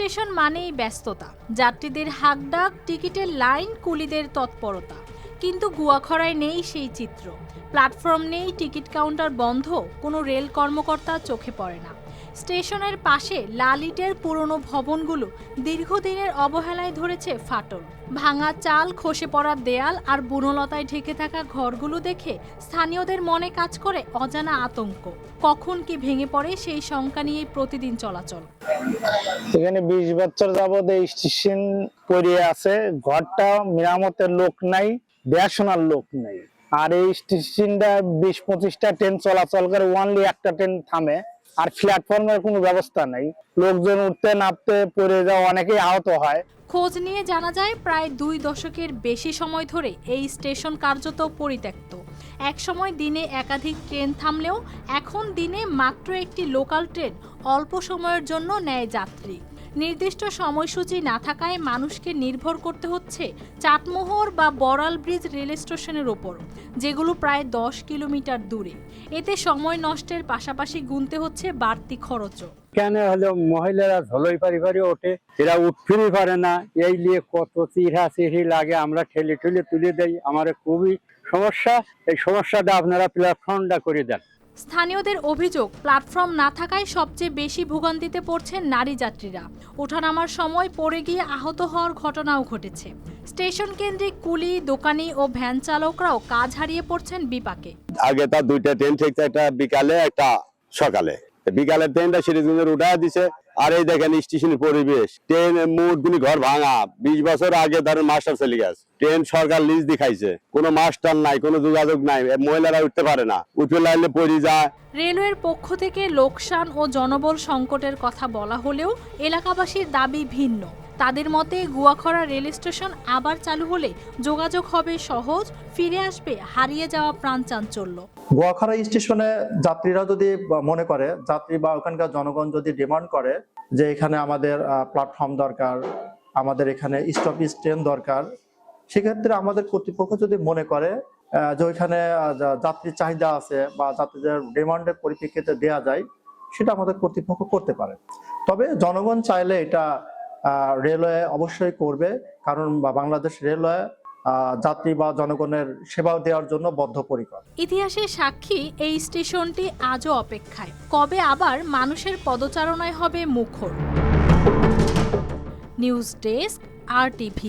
Station মানেই ব্যস্ততা, যাত্রীদের হাঁকডাক, টিকিটের লাইন, কুলিদের তৎপরতা। কিন্তু গুয়াখড়ায় নেই সেই চিত্র। প্ল্যাটফর্ম নেই, টিকিট কাউন্টার বন্ধ, কোনো রেল কর্মকর্তা চোখে পড়ে না। স্টেশনের পাশে লাল ইটের পুরনো ভবনগুলো দীর্ঘদিনের অবহেলায় ধরেছে ফাটল। ভাঙা চাল, খসে পড়া দেয়াল আর বনলতায় ঢেকে থাকা ঘরগুলো দেখে স্থানীয়দের মনে কাজ করে অজানা আতঙ্ক। কখন কি ভেঙে পড়ে সেই শঙ্কা নিয়েই প্রতিদিন চলাচল। এখানে 20 বছর যাবত এই স্টেশন পড়ে আছে, ঘরটা মেরামতের লোক নাই, দেখাশোনার লোক নাই। আর এই স্টেশনটা 20-25টা ট্রেন চলাচল করে, ওনলি একটা ট্রেন থামে। আর প্ল্যাটফর্মের কোনো ব্যবস্থা নাই, লোকজন উঠতে নামতে পড়ে যাওয়া, অনেকেই আহত হয়। খোঁজ নিয়ে জানা যায় প্রায় 2 দশকের বেশি সময় ধরে এই স্টেশন কার্যত পরিত্যক্ত। একসময় দিনে একাধিক ট্রেন থামলেও এখন দিনে মাত্র একটি লোকাল ট্রেন অল্প সময়ের জন্য নেয় যাত্রী। নির্দিষ্ট সময়সূচি না থাকায় মানুষকে নির্ভর করতে হচ্ছে চাটমোহর বা বড়াল ব্রিজ রেল স্টেশনের ওপর, যেগুলো প্রায় 10 কিলোমিটার দূরে। এতে সময় নষ্টের পাশাপাশি গুনতে হচ্ছে বাড়তি খরচও। কেন হলো মহিলারা ঝোলই পারি ওঠে, এরা উঠফিরি পারে না, এই নিয়ে কত চিড়ি লাগে, আমরা ঠেলে তুলে দেই। আমার খুবই সমস্যা, এই সমস্যাটা আপনারা প্ল্যাটফর্মটা করে দেন। স্থানীয়দের অভিযোগ, প্ল্যাটফর্ম না থাকায় সবচেয়ে বেশি ভোগান্তিতে পড়ছেন নারী যাত্রীরা। ওঠানামার সময় পড়ে গিয়ে আহত হওয়ার ঘটনাও ঘটেছে। স্টেশন কেন্দ্রিক কুলি, দোকানি ও ভ্যান চালকরাও কাজ হারিয়ে পড়ছেন বিপাকে। আগে তার 2টা ট্রেন ঠিক, একটা বিকালে একটা সকালে। বিকালের ট্রেনটা সিরিজগঞ্জের উঠায় দিছে। আর এই দেখেন স্টেশনের পরিবেশ, ট্রেন মুটগুলি ঘর ভাঙা। 20 বছর আগে ধরেন মাস্টার চলে গেছে, ট্রেন সরকার লিজ দেখাইছে, কোনো মাস্টার নাই, কোনো যোগাযোগ নাই, মহিলারা উঠতে পারে না, উঠে লাইলে পড়ে যায়। রেলওয়ের পক্ষ থেকে লোকসান ও জনবল সংকটের কথা বলা হলেও এলাকাবাসীর দাবি ভিন্ন। তাদের মতে গুয়াখড়া রেল স্টেশন আবার চালু হলে যোগাযোগ হবে সহজ, ফিরে আসবে হারিয়ে যাওয়া প্রাণ চাঞ্চল্য। গুয়াখড়া স্টেশনে যাত্রীরা যদি মনে করে, যাত্রী বা ওখানকার জনগণ যদি ডিমান্ড করে যে এখানে আমাদের প্ল্যাটফর্ম দরকার, আমাদের এখানে স্টপেজ ট্রেন দরকার, সেক্ষেত্রে আমাদের কর্তৃপক্ষ যদি মনে করে যে ওইখানে যাত্রীর চাহিদা আছে বা যাত্রীদের ডিমান্ডের পরিপ্রেক্ষিতে দেয়া যায়, সেটা আমাদের কর্তৃপক্ষ করতে পারে। তবে জনগণ চাইলে এটা রেলওয়ে অবশ্যই করবে, কারণ বাংলাদেশ রেলওয়ে যাত্রী বা জনগণের সেবা দেওয়ার জন্য বদ্ধপরিকর। ইতিহাসের সাক্ষী এই স্টেশনটি আজও অপেক্ষায়, কবে আবার মানুষের পদচারণায় হবে মুখর। News desk, RTV।